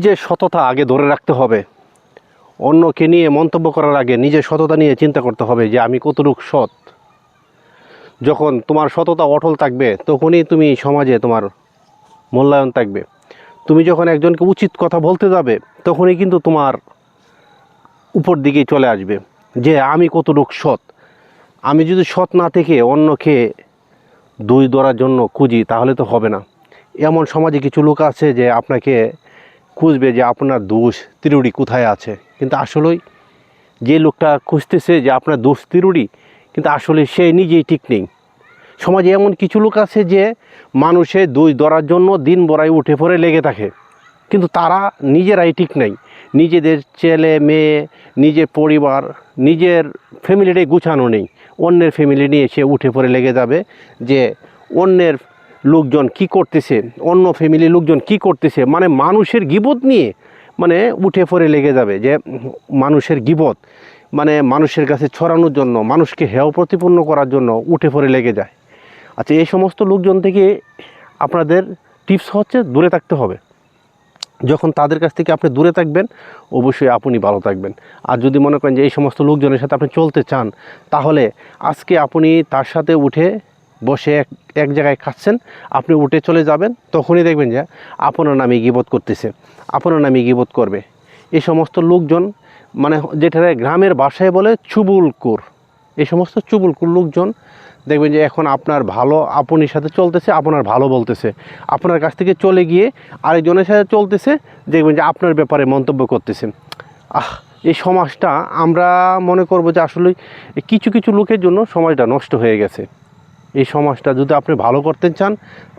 যে সততা আগে ধরে রাখতে হবে। অন্যকে নিয়ে মন্তব্য করার আগে নিজের সততা নিয়ে চিন্তা করতে হবে যে আমি কতটুকু সৎ। যখন তোমার সততা অটল থাকবে তখনই তুমি সমাজে তোমার মূল্যায়ন থাকবে। তুমি যখন একজনকে উচিত কথা বলতে যাবে তখনই কিন্তু তোমার উপর দিকেই চলে আসবে যে আমি কতটুকু সৎ। আমি যদি সৎ না থেকে অন্যকে দোষ ধরার জন্য খুঁজি তাহলে তো হবে না। এমন সমাজে কিছু লোক আছে যে আপনাকে খুঁজবে যে আপনার দোষ ত্রুটি কোথায় আছে, কিন্তু আসলেই যে লোকটা খুঁজতেছে যে আপনার দোষ ত্রুটি, কিন্তু আসলে সে নিজেই ঠিক নেই। সমাজে এমন কিছু লোক আছে যে মানুষের দোষ ধরার জন্য দিন ভরাই উঠে পড়ে লেগে থাকে, কিন্তু তারা নিজেরাই ঠিক নেই। নিজেদের ছেলে মেয়ে, নিজের পরিবার, নিজের ফ্যামিলিটাই গুছানো নেই। অন্যের ফ্যামিলি নিয়ে সে উঠে পড়ে লেগে যাবে যে অন্যের লোকজন কি করতেছে, অন্য ফ্যামিলির লোকজন কি করতেছে, মানে মানুষের গীবত নিয়ে মানে উঠে পড়ে লেগে যাবে যে মানুষের গীবত মানে মানুষের কাছে ছড়ানোর জন্য, মানুষকে হেয় প্রতিপন্ন করার জন্য উঠে পড়ে লেগে যায়। আচ্ছা, এই সমস্ত লোকজন থেকে আপনাদের টিপস হচ্ছে দূরে থাকতে হবে। যখন তাদের কাছ থেকে আপনি দূরে থাকবেন অবশ্যই আপনি ভালো থাকবেন। আর যদি মনে করেন যে এই সমস্ত লোকজনের সাথে আপনি চলতে চান, তাহলে আজকে আপনি তার সাথে উঠে বসে এক জায়গায় খাচ্ছেন, আপনি উঠে চলে যাবেন, তখনই দেখবেন যে আপনার নামে গীবত করতেছে, আপনার নামে গীবত করবে। এই সমস্ত লোকজন মানে যেটা গ্রামের ভাষায় বলে চুবুলকুর, এই সমস্ত চুবুলকুর লোকজন দেখবেন যে এখন আপনার ভালো আপনির সাথে চলতেছে, আপনার ভালো বলতেছে, আপনার কাছ থেকে চলে গিয়ে আরেকজনের সাথে চলতেছে, দেখবেন যে আপনার ব্যাপারে মন্তব্য করতেছে। এই সমাজটা আমরা মনে করব যে আসলে কিছু কিছু লোকের জন্য সমাজটা নষ্ট হয়ে গেছে। এই সমাজটা যদি আপনি ভালো করতে চান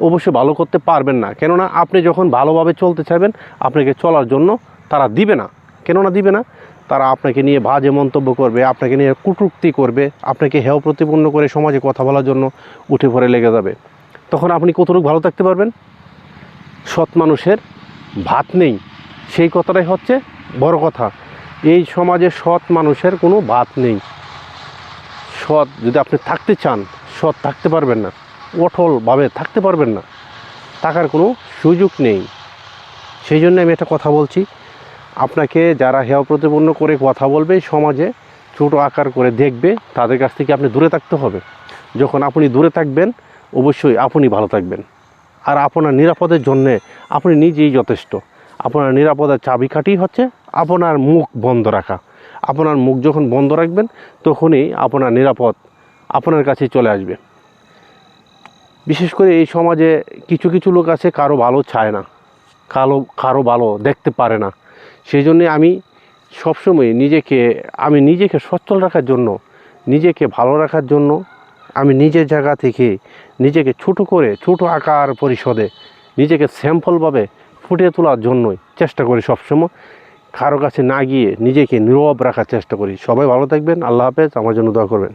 অবশ্যই ভালো করতে পারবেন না, কেননা আপনি যখন ভালোভাবে চলতে চাইবেন আপনাকে চলার জন্য তারা দিবে না। কেননা দিবে না? তারা আপনাকে নিয়ে বাজে মন্তব্য করবে, আপনাকে নিয়ে কটূক্তি করবে, আপনাকে হেয় প্রতিপন্ন করে সমাজে কথা বলার জন্য উঠে পড়ে লেগে যাবে। তখন আপনি কতটুকু ভালো থাকতে পারবেন? সৎ মানুষের ভাত নেই, সেই কথাটাই হচ্ছে বড় কথা। এই সমাজে সৎ মানুষের কোনো ভাত নেই। সৎ যদি আপনি থাকতে চান, সৎ থাকতে পারবেন না, অটলভাবে থাকতে পারবেন না, থাকার কোনো সুযোগ নেই। সেই জন্য আমি একটা কথা বলছি, আপনাকে যারা হেয় প্রতিপন্ন করে কথা বলবে, সমাজে ছোটো আকার করে দেখবে, তাদের কাছ থেকে আপনি দূরে থাকতে হবে। যখন আপনি দূরে থাকবেন অবশ্যই আপনি ভালো থাকবেন। আর আপনার নিরাপদের জন্যে আপনি নিজেই যথেষ্ট। আপনার নিরাপদের চাবিকাঠি হচ্ছে আপনার মুখ বন্ধ রাখা। আপনার মুখ যখন বন্ধ রাখবেন তখনই আপনার নিরাপদ আপনার কাছে চলে আসবে। বিশেষ করে এই সমাজে কিছু কিছু লোক আছে কারো ভালো চায় না, কারো ভালো দেখতে পারে না। সেই জন্যে আমি সবসময় নিজেকে সচ্ছল রাখার জন্য, নিজেকে ভালো রাখার জন্য আমি নিজের জায়গা থেকে নিজেকে ছোটো আকার পরিষদে নিজেকে স্যাম্পলভাবে ফুটিয়ে তোলার জন্যই চেষ্টা করি সবসময়। কারো কাছে না গিয়ে নিজেকে নীরব রাখার চেষ্টা করি। সবাই ভালো থাকবেন। আল্লাহ হাফেজ। আমার জন্য দোয়া করবেন।